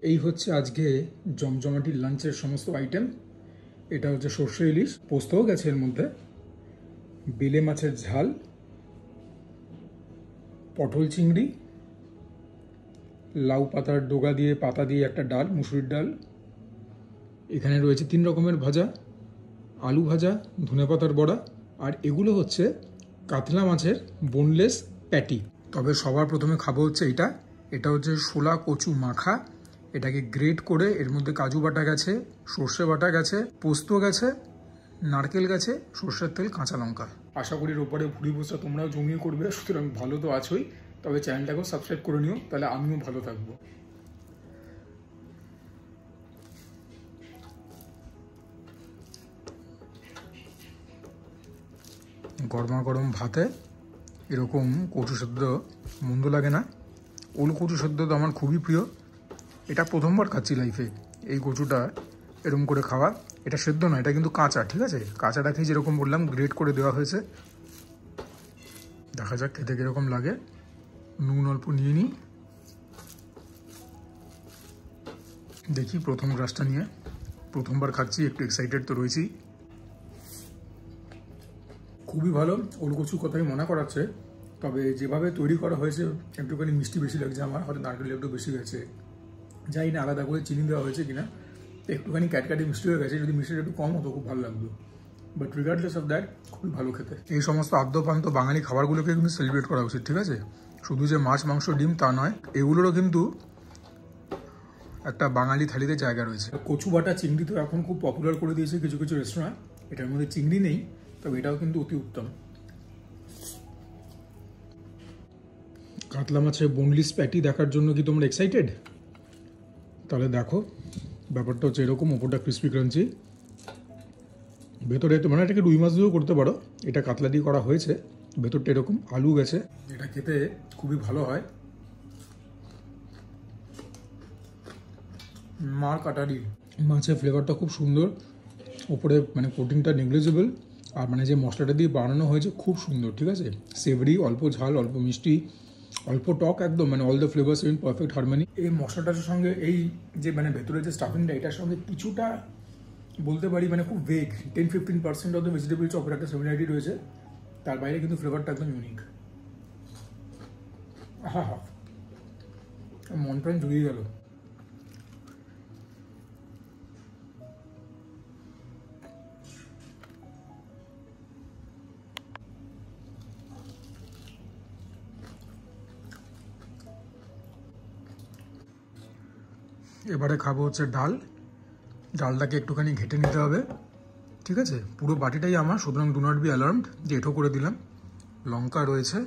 এই হচ্ছে আজকে জমজমাটি লাঞ্চের সমস্ত আইটেম। এটা হচ্ছে সর্ষে ইলিশ, পোস্তও গেছে এর মধ্যে, বেলে মাছের ঝাল, পটল চিংড়ি, লাউ পাতার ডগা দিয়ে পাতা দিয়ে একটা ডাল, মুসুরির ডাল। এখানে রয়েছে 3 রকমের ভাজা, আলু ভাজা, ধনেপাতার বড়া, আর এগুলো হচ্ছে কাতলা মাছের বোনলেস প্যাটি। তবে সবার প্রথমে খাবো হচ্ছে এটা হচ্ছে শোলা কচু মাখা। এটাকে গ্রেট করে এর মধ্যে কাজু বাটা গেছে, সর্ষে বাটা গেছে, পোস্ত গেছে, নারকেল গেছে, সর্ষের তেল, কাঁচা লঙ্কা। আশা করি ওপরে ভুড়ি ভোজটা তোমরাও জমিয়ে করবে, সুতরাং ভালো তো আছোই, তবে চ্যানেলটাকেও সাবস্ক্রাইব করে নিও, তাহলে আমিও ভালো থাকবো। গরমা গরম ভাতে এরকম কচু সেদ্ধ মন্দ লাগে না। ওল কচু সেদ্ধ তো আমার খুবই প্রিয়। এটা প্রথমবার খাচ্ছি লাইফে এই কচুটা এরকম করে খাওয়া। এটা সেদ্ধ না, এটা কিন্তু কাঁচা, ঠিক আছে? কাঁচাটাকে যেরকম বললাম গ্রেট করে দেওয়া হয়েছে। দেখা যাক খেতে কীরকম লাগে। নুন অল্প নিয়ে নিই, দেখি প্রথম গ্রাসটা নিয়ে। প্রথমবার খাচ্ছি, একটু এক্সাইটেড তো রয়েছি। খুবই ভালো। ওল কচুর কথাই মনে করাচ্ছে, তবে যেভাবে তৈরি করা হয়েছে একটুখানি মিষ্টি বেশি লাগছে আমার, হয়তো নারকেল একটু বেশি গেছে, জানি না আলাদা করে চিনি দেওয়া হয়েছে কিনা। একটুখানি ক্যাটকাটি মিষ্টি হয়ে গেছে, যদি মিষ্টিটা একটু কম হতো খুব ভালো লাগতো, বাট রিগার্ডলেস অফ দ্যাট খুবই ভালো খেতে। এই সমস্ত আদ্যপান্ত বাঙালি খাবারগুলোকে কিন্তু সেলিব্রেট করা উচিত, ঠিক আছে? শুধু যে মাছ মাংস ডিম তা নয়, এগুলোরও কিন্তু একটা বাঙালি থালিতে জায়গা রয়েছে। কচু বাটা চিংড়ি তো এখন খুব পপুলার করে দিয়েছে কিছু কিছু রেস্টুরেন্ট। এটার মধ্যে চিংড়ি নেই, তবে এটাও কিন্তু অতি উত্তম। কাতলা মাছের বোনলেস প্যাটি দেখার জন্য কি তোমরা এক্সাইটেড? তাহলে দেখো, ব্যাপারটা হচ্ছে এরকম, ওপরটা ক্রিসপি ক্রাঞ্চি, ভেতরে মানে এটাকে রুই মাছ দিয়েও করতে পারো, এটা কাতলা দিয়ে করা হয়েছে। ভেতরটা এরকম আলু গেছে, এটা খেতে খুবই ভালো হয়। মার কাটারি মাছের ফ্লেভারটা খুব সুন্দর, ওপরে মানে কোটিংটা নেগলিজেবল, আর মানে যে মশলাটা দিয়ে বানানো হয়েছে খুব সুন্দর, ঠিক আছে? সেভরি, অল্প ঝাল, অল্প মিষ্টি, অল্প টক, একদম মানে all the flavours in perfect harmony. এই মশলাটার সঙ্গে এই যে মানে ভেতরে যে স্টাফিংটা, এটার সঙ্গে কিছুটা বলতে পারি মানে খুব ভেগ, 10-15% অফ দ্য ভেজিটেবল চপের একটা সিমিলারিটি রয়েছে, তার বাইরে কিন্তু ফ্লেভারটা একদম ইউনিক। হা হা, মন প্রাণ জুড়িয়ে গেল। এবারে খাবো হচ্ছে ডালটাকে একটুখানি ঘেটে নিতে হবে, ঠিক আছে? পুরো বাটিটাই আমার, সুতরাং ডু নট বি অ্যালার্মড যে এঁঠো করে দিলাম। লঙ্কা রয়েছে,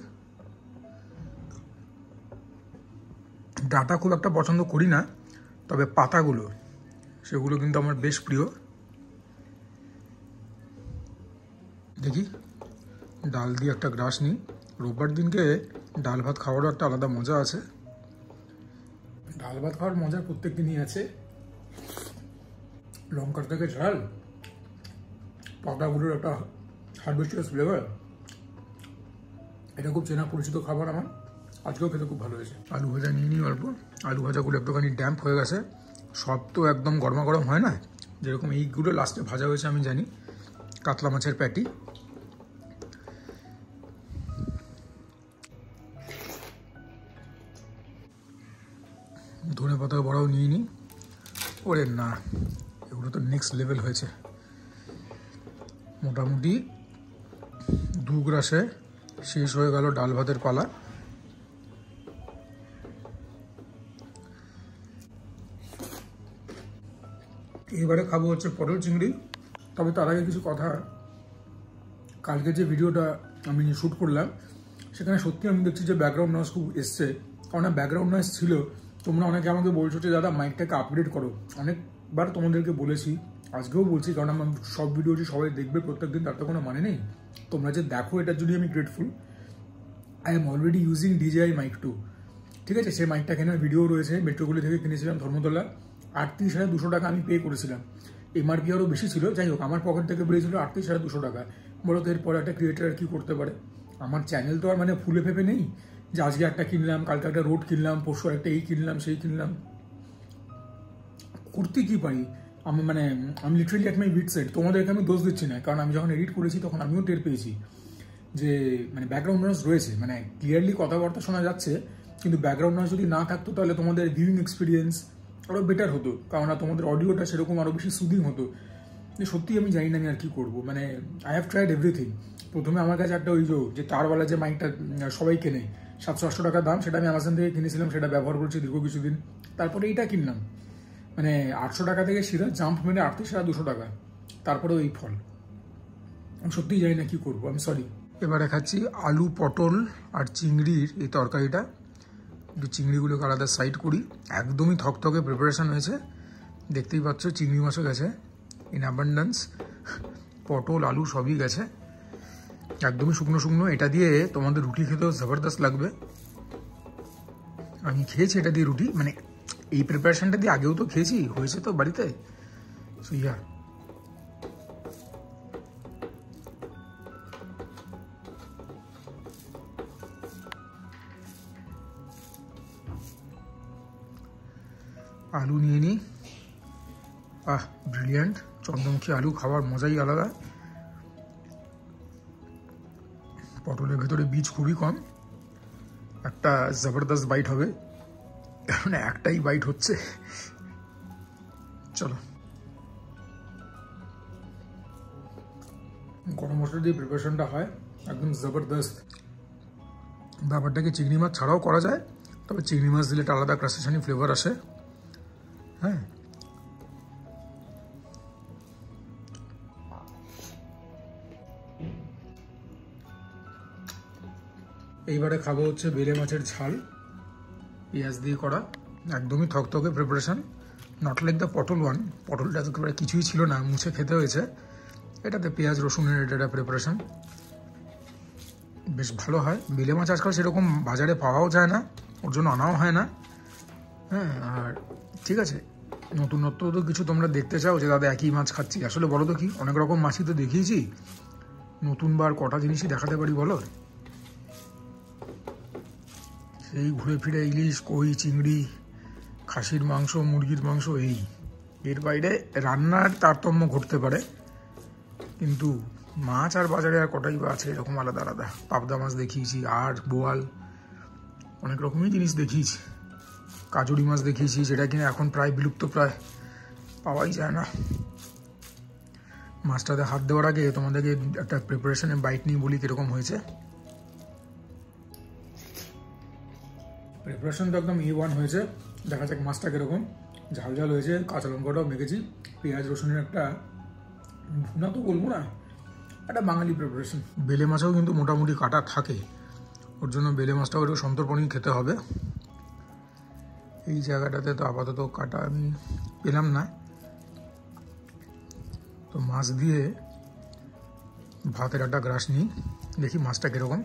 ডাটা খুব একটা পছন্দ করি না, তবে পাতাগুলো সেগুলো কিন্তু আমার বেশ প্রিয়। দেখি ডাল দিয়ে একটা গ্রাস নিই। রোববার দিনকে ডাল ভাত খাওয়ারও একটা আলাদা মজা আছে। ডাল ভাত খাওয়ার মজা প্রত্যেক দিনই আছে। লঙ্কার থেকে ঝাল, পাতাগুলোর একটা হার্বেস্টিয়াস ফ্লেভার, এটা খুব চেনা পরিচিত খাবার আমার। আজকেও খেতে খুব ভালো হয়েছে। আলু ভাজা নিয়ে নিই অল্প। আলু ভাজাগুলো একটুখানি ড্যাম্প হয়ে গেছে, সব তো একদম গরমা গরম হয় না, যেরকম এইগুলো লাস্টে ভাজা হয়েছে আমি জানি। কাতলা মাছের প্যাটি, ধনে পাতা বড়াও নিয়ে নিই। ওরে না, এগুলো তো নেক্সট লেভেল হয়েছে। মোটামুটি 2 গ্রাসে শেষ হয়ে গেল ডাল ভাতের পালা। এবারে খাবো হচ্ছে পটল চিংড়ি। তবে তার আগে কিছু কথা, কালকে যে ভিডিওটা আমি শ্যুট করলাম সেখানে সত্যি আমি দেখছি যে ব্যাকগ্রাউন্ড নয়েজ খুব এসছে। কারণ ব্যাকগ্রাউন্ড নয়েজ ছিল, তোমরা অনেকে আমাকে বলছো যে দাদা মাইকটাকে আপগ্রেড করো। অনেকবার তোমাদেরকে বলেছি, আজকেও বলছি, কারণ আমার সব ভিডিও যে সবাই দেখবে প্রত্যেকদিন তার তো কোনো মানে নেই। তোমরা যে দেখো এটার জন্য আমি grateful. I am already using DJI Mic 2, ঠিক আছে? সেই মাইকটা কেনার ভিডিও রয়েছে, মেট্রোগুলি থেকে কিনেছিলাম ধর্মতলা। 38,200 টাকা আমি পে করেছিলাম। MRP আরও বেশি ছিল, যাই হোক আমার পকেট থেকে বেরিয়েছিল 38,200 টাকা। বলো তো এরপরে একটা ক্রিয়েটার কী করতে পারে? আমার চ্যানেল তো আর মানে ফুলে ফেপে নেই যে আজকে একটা কিনলাম, কালকে একটা রোড কিনলাম, পরশু একটা এই কিনলাম সেই কিনলাম। করতে কি পারি আমি লিটারেলি অ্যাট মাই বিট সেট। তোমাদেরকে আমি দোষ দিচ্ছি না, কারণ আমি যখন এডিট করেছি তখন আমিও টের পেয়েছি যে ব্যাকগ্রাউন্ড নয়েজ রয়েছে, ক্লিয়ারলি কথাবার্তা শোনা যাচ্ছে, কিন্তু ব্যাকগ্রাউন্ড নয়েজ যদি না থাকতো তাহলে তোমাদের ভিউইং এক্সপিরিয়েন্স আরও বেটার হতো, কারণ তোমাদের অডিওটা সেরকম আরও বেশি সুদিং হতো। সত্যি আমি জানি না আমি আর কি করবো, আই হ্যাভ ট্রাইড এভরিথিং। প্রথমে আমার কাছে একটা যে তারওয়ালা যে মাইকটা সবাই কেনে 700-800 টাকা দাম, সেটা আমি অ্যামাজন থেকে কিনেছিলাম, সেটা ব্যবহার করছি দীর্ঘ কিছুদিন। তারপরে এইটা কিনলাম 800 টাকা থেকে সিধা জাম্প মেরে 38,200 টাকা, তারপরেও এই ফল। আমি সত্যিই জানি না কি করবো, আমি সরি। এবারে খাচ্ছি আলু পটল আর চিংড়ির এই তরকারিটা। একটু চিংড়িগুলোকে আলাদা সাইড করি, একদমই থকথকে প্রিপারেশন হয়েছে, দেখতেই পাচ্ছ। চিংড়ি মাছও গেছে ইন অ্যাবান্ডেন্স, পটল আলু সবই গেছে, একদমই শুকনো শুকনো। এটা দিয়ে তোমাদের রুটি খেতেও জবরদস্ত লাগবে। আমি খেয়েছি এটা দিয়ে রুটি, এই প্রিপারেশনটা দিয়ে আগেও তো খেয়েছি, হয়েছে তো বাড়িতে। সো ইয়া, আলু নিয়ে নিই। ব্রিলিয়ান্ট, চন্দ্রমুখী আলু খাওয়ার মজাই আলাদা। পটলের ভেতরে বীজ খুবই কম, একটা জবরদস্ত বাইট হবে, কারণ একটাই বাইট হচ্ছে। চলো, গরম মশলা দিয়ে প্রিপারেশনটা হয় একদম জবরদস্ত। ব্যাপারটাকে চিংড়ি মাছ ছাড়াও করা যায়, তবে চিংড়ি মাছ দিলে একটা আলাদা ক্রাসেশানি ফ্লেভার আসে। হ্যাঁ, এইবারে খাবো হচ্ছে বেলে মাছের ঝাল, পেঁয়াজ দিয়ে করা, একদমই থকথকে প্রিপারেশন, নট লাইক দ্য পটল ওয়ান। পটলটা তো কিছুই ছিল না, মুছে খেতে হয়েছে। এটাতে পেঁয়াজ রসুনের এটা প্রিপারেশন বেশ ভালো হয়। বেলে মাছ আজকাল সেরকম বাজারে পাওয়াও যায় না, ওর জন্য আনাও হয় না। হ্যাঁ, আর ঠিক আছে, নতুনত্ব তো কিছু তোমরা দেখতে চাও যে দাদা একই মাছ খাচ্ছি, আসলে বলো তো কি, অনেক রকম মাছই তো দেখিয়েছি, নতুনবার কটা জিনিসই দেখাতে পারি বলো। সেই ঘুরে ফিরে ইলিশ, কই, চিংড়ি, খাসির মাংস, মুরগির মাংস, এর বাইরে রান্নার তারতম্য ঘটতে পারে, কিন্তু মাছ আর বাজারে আর কটাই বা আছে এরকম আলাদা আলাদা। পাবদা মাছ দেখিয়েছি, আর বোয়াল, অনেক রকমই জিনিস দেখিয়েছি। কাজুরি মাছ দেখিয়েছি, যেটা কিনা এখন প্রায় বিলুপ্ত, প্রায় পাওয়াই যায় না। মাছটাতে হাত দেওয়ার আগে তোমাদেরকে একটা প্রিপারেশনে বাইট নিয়ে বলি কীরকম হয়েছে। প্রিপারেশন তো একদম A1 হয়েছে, দেখা যাক মাছটা কীরকম। ঝাল ঝাল হয়েছে, কাঁচা লঙ্কাটাও মেখেছি, পেঁয়াজ রসুনের একটা ভুনা তো বলবো না, একটা বাঙালি প্রিপারেশন। বেলে মাছেও কিন্তু মোটামুটি কাটা থাকে, ওর জন্য বেলে মাছটাও একটু সন্তর্পণেই খেতে হবে। এই জায়গাটাতে তো আপাতত কাটা আমি পেলাম না, তো মাছ দিয়ে ভাতের একটা গ্রাস নিই, দেখি মাছটা কীরকম।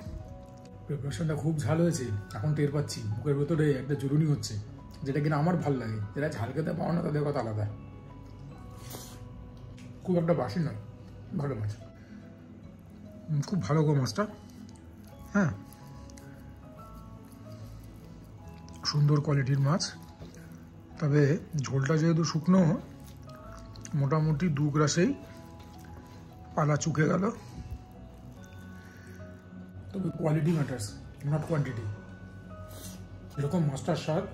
প্রিপারেশনটা খুব ঝাল হয়েছে, এখন টের পাচ্ছি মুখের ভেতরে একটা জুরুনি হচ্ছে, যেটা কিনা আমার ভালো লাগে। যেটা ঝাল খেতে পাওয়া না তাদের কথা আলাদা, খুব একটা বাসি নয়, ভালো মাছ, খুব ভালো গো মাছটা। হ্যাঁ, সুন্দর কোয়ালিটির মাছ, তবে ঝোলটা যেহেতু শুকনো, মোটামুটি 2 গ্রাসেই পালা চুকে গেল। তবে কোয়ালিটি ম্যাটার্স, নট কোয়ান্টিটি। যেরকম মাছটার স্বাদ,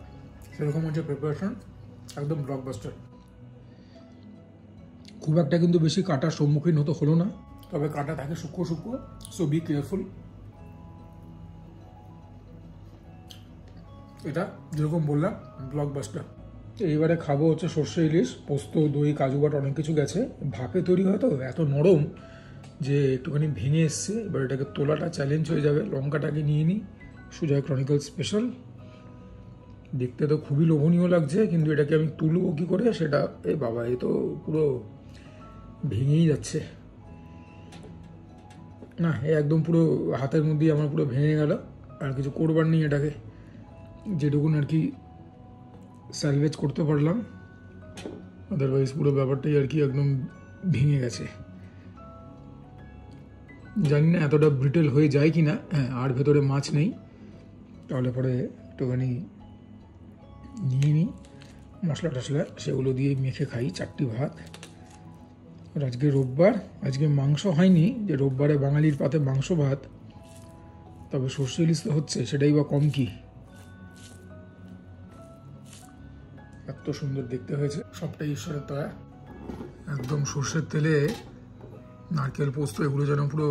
সেরকম হচ্ছে প্রিপারেশন, একদম ব্লকবাস্টার। খুব একটা কিন্তু বেশি কাটার সম্মুখীন হতে হলো না, তবে কাটা থাকে সূক্ষ্ম সূক্ষ্ম, সো বি কেয়ারফুল। এটা যেরকম বললাম ব্লকবাস্টার। এইবারে খাবো হচ্ছে সর্ষে ইলিশ, পোস্ত, দই, কাজু বাটা অনেক কিছু গেছে। ভাপে তৈরি হয় তো এত নরম যে একটুখানি ভেঙে এসছে। এবার এটাকে তোলাটা চ্যালেঞ্জ হয়ে যাবে। লঙ্কাটাকে নিয়ে নিই, সুজয় ক্রনিকল স্পেশাল। দেখতে তো খুবই লোভনীয় লাগছে, কিন্তু এটাকে আমি তুলবো কী করে সেটা, এ বাবা, এ তো পুরো ভেঙেই যাচ্ছে। না, এ একদম পুরো হাতের মধ্যেই আমার পুরো ভেঙে গেল। আর কিছু করবার নেই, এটাকে যেটুকুন আর কি স্যালভেজ করতে পারলাম, আদারওয়াইজ পুরো ব্যাপারটাই আর কি একদম ভেঙে গেছে। জানি না এতটা ব্রিটেল হয়ে যায় কি না। হ্যাঁ, আর ভেতরে মাছ নেই, তাহলে পরে একটুখানি নিয়ে নিই, মশলা টশলা সেগুলো দিয়ে মেখে খাই 4টি ভাত। আর আজকে রোববার, আজকে মাংস হয়নি, যে রোববারে বাঙালির পাতে মাংস ভাত, তবে সর্ষে ইলিশ তো হচ্ছে, সেটাই বা কম কি। এত সুন্দর দেখতে হয়েছে, সবটাই ঈশ্বরের দয়া। একদম সর্ষের তেলে নারকেল পোস্ত এগুলো যেন পুরো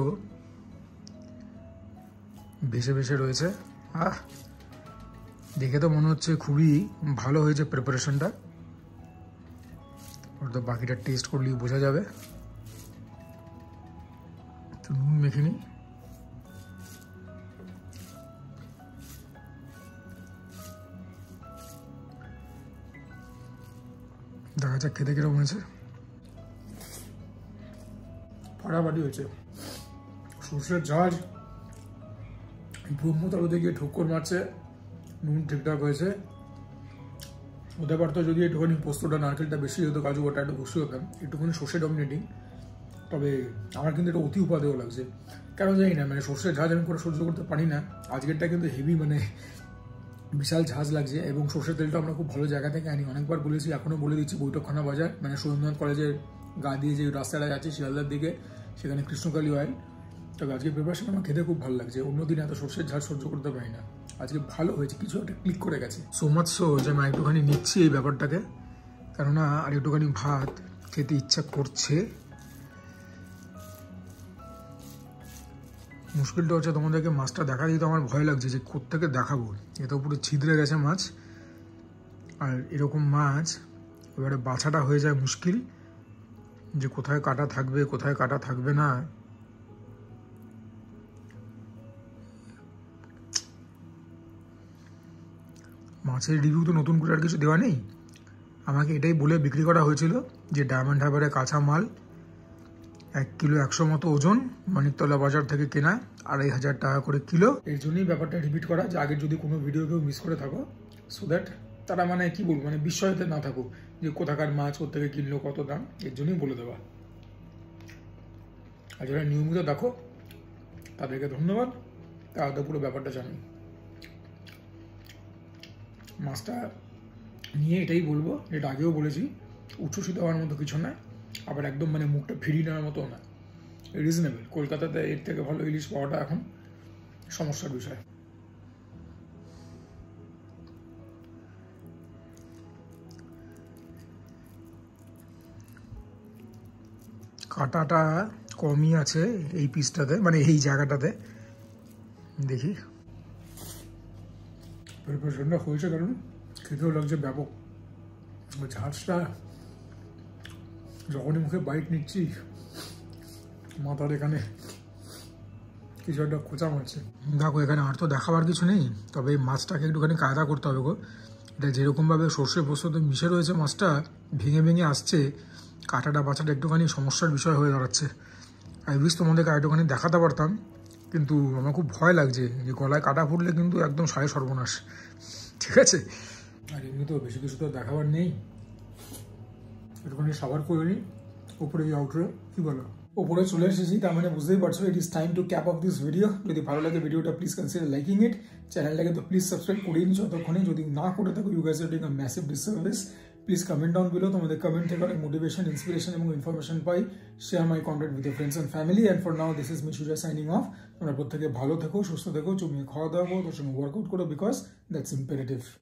ভেসে ভেসে রয়েছে। দেখে তো মনে হচ্ছে খুবই ভালো হয়েছে প্রিপারেশনটা। ওর তো বাকিটা টেস্ট করলেই বোঝা যাবে। একটু নুন মেখে নিই। দেখা যাক খেতে কিরকম হয়েছে। ফাটাফাটি হয়েছে। সর্ষের ঝাঁজ ব্রহ্মতালুতে গিয়ে ঠক্কর মারছে। নুন ঠিকঠাক হয়েছে। হতে পারতো যদি একটুখানি পোস্তটা নারকেলটা বেশি হতো, কাজু বাটা একটু বেশি হতাম, একটুখানি সর্ষে ডমিনেটিং। তবে আমার কিন্তু এটা অতি উপাদেয় লাগছে, কেন জানি না, মানে সর্ষের ঝাঁজ আমি করে সহ্য করতে পারি না। আজকেরটা কিন্তু হেভি, মানে বিশাল ঝাঁজ লাগছে। এবং সর্ষের তেলটা আমরা খুব ভালো জায়গা থেকে আনি, অনেকবার বলেছি, এখনও বলে দিচ্ছি। বৈঠকখানা বাজার, মানে সুরেন্দ্রনাথ কলেজের গা দিয়ে যে রাস্তাটা যাচ্ছে শিয়ালদার দিকে, সেখানে কৃষ্ণকালী অয়েল। তবে আজকে প্রিপারেশন আমার খেতে খুব ভালো লাগছে। অন্যদিন এত সর্ষের ঝাঁজ সহ্য করতে পারি না, আজকে ভালো হয়েছে, কিছু একটা ক্লিক করে গেছে। সো মাচ সো যে আমি একটুখানি নিচ্ছি এই ব্যাপারটাকে, কেননা আর একটুখানি ভাত খেতে ইচ্ছা করছে। মুশকিলটা হচ্ছে তোমাদেরকে মাছটা দেখা দিতে আমার ভয় লাগছে যে কোত্থেকে দেখাবো। এ তো পুরো ছিদ্রে গেছে মাছ, আর এরকম মাছ এবারে বাছাটা হয়ে যায় মুশকিল, যে কোথায় কাটা থাকবে কোথায় কাটা থাকবে না। মাছের রিভিউ তো নতুন করে আর কিছু দেওয়া নেই। আমাকে এটাই বলে বিক্রি করা হয়েছিল যে ডায়মন্ড হারবারে কাঁচা মাল 1 কিলো 100 মতো ওজন, মানিকতলা বাজার থেকে কেনা, 2500 টাকা করে কিলো। এর জন্যই ব্যাপারটা রিপিট করা, যে আগের যদি কোনো ভিডিও কেউ মিস করে থাকো, সো দ্যাট তারা মানে কি বলবো, মানে বিস্ময়তে না থাকুক যে কোথাকার মাছ কোথেকে কিনলো, কত দাম, এর জন্যই বলে দেওয়া। আর যারা নিয়মিত দেখো তাদেরকে ধন্যবাদ, তারা তো পুরো ব্যাপারটা জানি। মাছটা নিয়ে এটাই বলবো, যেটা আগেও বলেছি, উচ্ছ্বসিত হওয়ার মতো কিছু না, আবার একদম মানে মুখটা ফিরিয়ে নেওয়ার মতো না, রিজনেবল। কলকাতাতে এর থেকে ভালো ইলিশ পাওয়াটা এখন সমস্যার বিষয়। কাটাটা কমই আছে এই পিসটাতে, মানে এই জায়গাটাতে। দেখি প্রিপারেশনটা হয়েছে, কারণ খেতেও লাগছে ব্যাপক। ঝাঁঝটা যখনই মুখে বাইট নিচ্ছি, মাথার এখানে কিছু একটা খোঁচা মারছে। দেখো এখানে আর তো দেখাবার কিছু নেই, তবে এই মাছটাকে একটুখানি কায়দা করতে হবে গো। এটা যেরকমভাবে সর্ষে পোস্ততে মিশে রয়েছে, মাছটা ভেঙে ভেঙে আসছে, কাটাটা বাছাটা একটুখানি সমস্যার বিষয় হয়ে দাঁড়াচ্ছে। আই উইশ তোমাদেরকে একটুখানি দেখাতে পারতাম, কিন্তু আমার খুব ভয় লাগছে যে গলায় কাটা ফুটলে কিন্তু একদম সাড়ে সর্বনাশ। ঠিক আছে, আর এমনি তো বেশি কিছু তো দেখাবার নেই, একটুখানি সাবার করে নিই। ওপরে এই আউটরে কি বলো, ওপরে চলে এসেছি, তার মানে বুঝতেই পারছো it is time to cap of this video. যদি ভালো লাগে ভিডিওটা প্লিজ কনসিডার লাইকিং ইট। চ্যানেলটাকে তো প্লিজ সাবস্ক্রাইব করিয়ে নিচ্ছ ততক্ষণে, যদি না করে থাকো you guys are doing a massive disservice. Please comment down below, তোমাদের কমেন্ট থেকে অনেক মোটিভেশন, ইন্সপিরেশন এবং ইনফরমেশন পাই। Share my content with friends and family. And for now this is me Sujoy signing off. তোমরা প্রত্যেকে ভালো থেকো, সুস্থ থেকো, জমিয়ে খাওয়া দাওয়া করো, তোর সঙ্গে ওয়ার্কআউট করো, বিকজ দ্যাটস ইম্পারেটিভ।